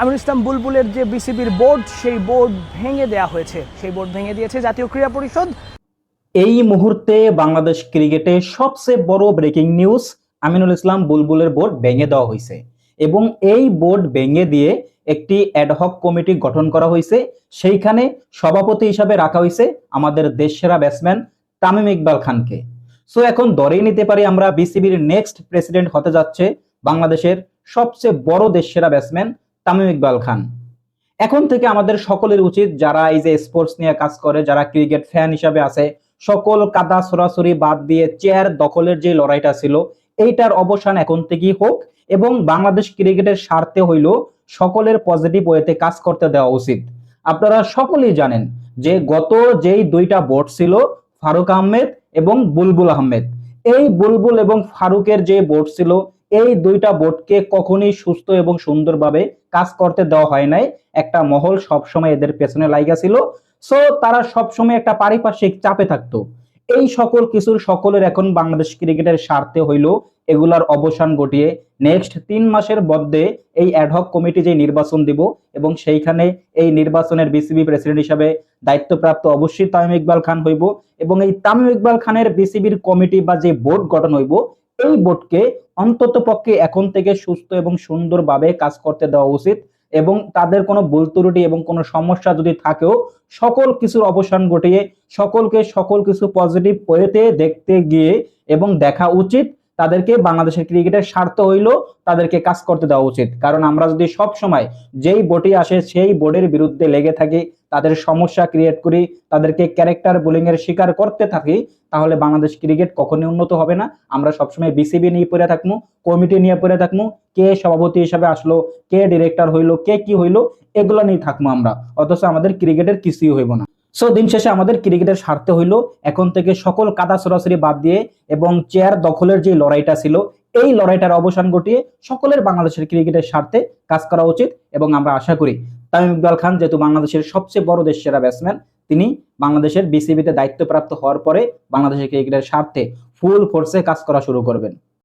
আমিনুল ইসলাম বুলবুলের যে বিসিবির বোর্ড, সেই বোর্ড ভেঙে দেওয়া হয়েছে। সেই বোর্ড ভেঙে দিয়েছে জাতীয় ক্রীড়া পরিষদ। এই মুহূর্তে বাংলাদেশ ক্রিকেটে সবচেয়ে বড় breaking news, Aminul Islam বুলবুলের board ভেঙে দেওয়া হয়েছে এবং এই বোর্ড ভেঙে দিয়ে একটি অ্যাডহক কমিটি গঠন করা হয়েছে। সেইখানে সভাপতি হিসাবে রাখা হয়েছে আমাদের দেশসেরা ব্যাটসম্যান তামিম ইকবাল খানকে। সো এখন ধরেই নিতে পারি আমরা বিসিবির নেক্সট প্রেসিডেন্ট হতে যাচ্ছে বাংলাদেশের সবচেয়ে বড় দেশসেরা ব্যাটসম্যান তামিম ইকবাল খান। এখন থেকে আমাদের সকলের উচিত, যারা এই যে স্পোর্টস নিয়ে কাজ করে, যারা ক্রিকেট ফ্যান হিসাবে আছে, সকল কাদা সরাসরি বাদ দিয়ে চেয়ার দখলের যে লড়াইটা ছিল, এইটার অবসান এখন থেকেই হোক এবং বাংলাদেশ ক্রিকেটের স্বার্থে হইল সকলের পজিটিভ ওয়েতে কাজ করতে দেওয়া উচিত। আপনারা সকলেই জানেন যে গত যেই দুইটা বোর্ড ছিল, ফারুক আহমেদ এবং বুলবুল আহমেদ, এই বুলবুল এবং ফারুকের যে বোর্ড ছিল, এই দুইটা বোর্ডকে কখনোই সুস্থ এবং সুন্দরভাবে কাজ করতে দেওয়া হয় নাই। একটা মহল সবসময় এদের পেছনে লাইগা ছিল। সো তারা সবসময় একটা পারিপার্শ্বিক চাপে থাকতো। এই সকল কিছুর সকলের এখন বাংলাদেশ ক্রিকেটের স্বার্থে হইল এগুলার অবসান ঘটিয়ে নেক্সট 3 মাসের মধ্যে এই অ্যাডহক কমিটি যে নির্বাচন দিব এবং সেইখানে এই নির্বাচনের বিসিবি প্রেসিডেন্ট হিসাবে দায়িত্বপ্রাপ্ত অবশ্যই তামিম ইকবাল খান হইব এবং এই তামিম ইকবাল খানের বিসিবির কমিটি বা যে বোর্ড গঠন হইব, এই বোর্ডকে অন্তত পক্ষে এখন থেকে সুস্থ এবং সুন্দরভাবে কাজ করতে দেওয়া উচিত এবং তাদের কোনো ভুল ত্রুটি এবং কোনো সমস্যা যদি থাকেও সকল কিছুর অবসান ঘটিয়ে সকলকে সকল কিছু পজিটিভ ওয়েতে দেখতে গিয়ে এবং দেখা উচিত। তাদেরকে বাংলাদেশের ক্রিকেটের স্বার্থ হইল তাদেরকে কাজ করতে দেওয়া উচিত। কারণ আমরা যদি সব সময় যেই বোর্ডে আসে সেই বোর্ডের বিরুদ্ধে লেগে থাকি, তাদের সমস্যা ক্রিয়েট করি, তাদেরকে ক্যারেক্টার বুলিং এর শিকার করতে থাকি, তাহলে বাংলাদেশ ক্রিকেট কখনোই উন্নত হবে না। আমরা সবসময় বিসিবি নিয়ে পড়ে থাকবো, কমিটি নিয়ে পড়ে থাকবো, কে সভাপতি হিসাবে আসলো, কে ডিরেক্টর হইলো, কে কি হইলো, এগুলো নিয়ে থাকবো আমরা, অথচ আমাদের ক্রিকেটের কিছুই হইব না। সো দিন শেষে আমাদের ক্রিকেটের স্বার্থে হইলো এখন থেকে সকল কাদা সরাসরি বাদ দিয়ে এবং চেয়ার দখলের যে লড়াইটা ছিল, এই লড়াইটার অবসান ঘটিয়ে সকলের বাংলাদেশের ক্রিকেটের স্বার্থে কাজ করা উচিত। এবং আমরা আশা করি তামিম ইকবাল খান যেহেতু বাংলাদেশের সবচেয়ে বড় দেশসেরা ব্যাটসম্যান, তিনি বাংলাদেশের বিসিবিতে দায়িত্বপ্রাপ্ত হওয়ার পরে বাংলাদেশের ক্রিকেটের স্বার্থে ফুল ফোর্সে কাজ করা শুরু করবেন।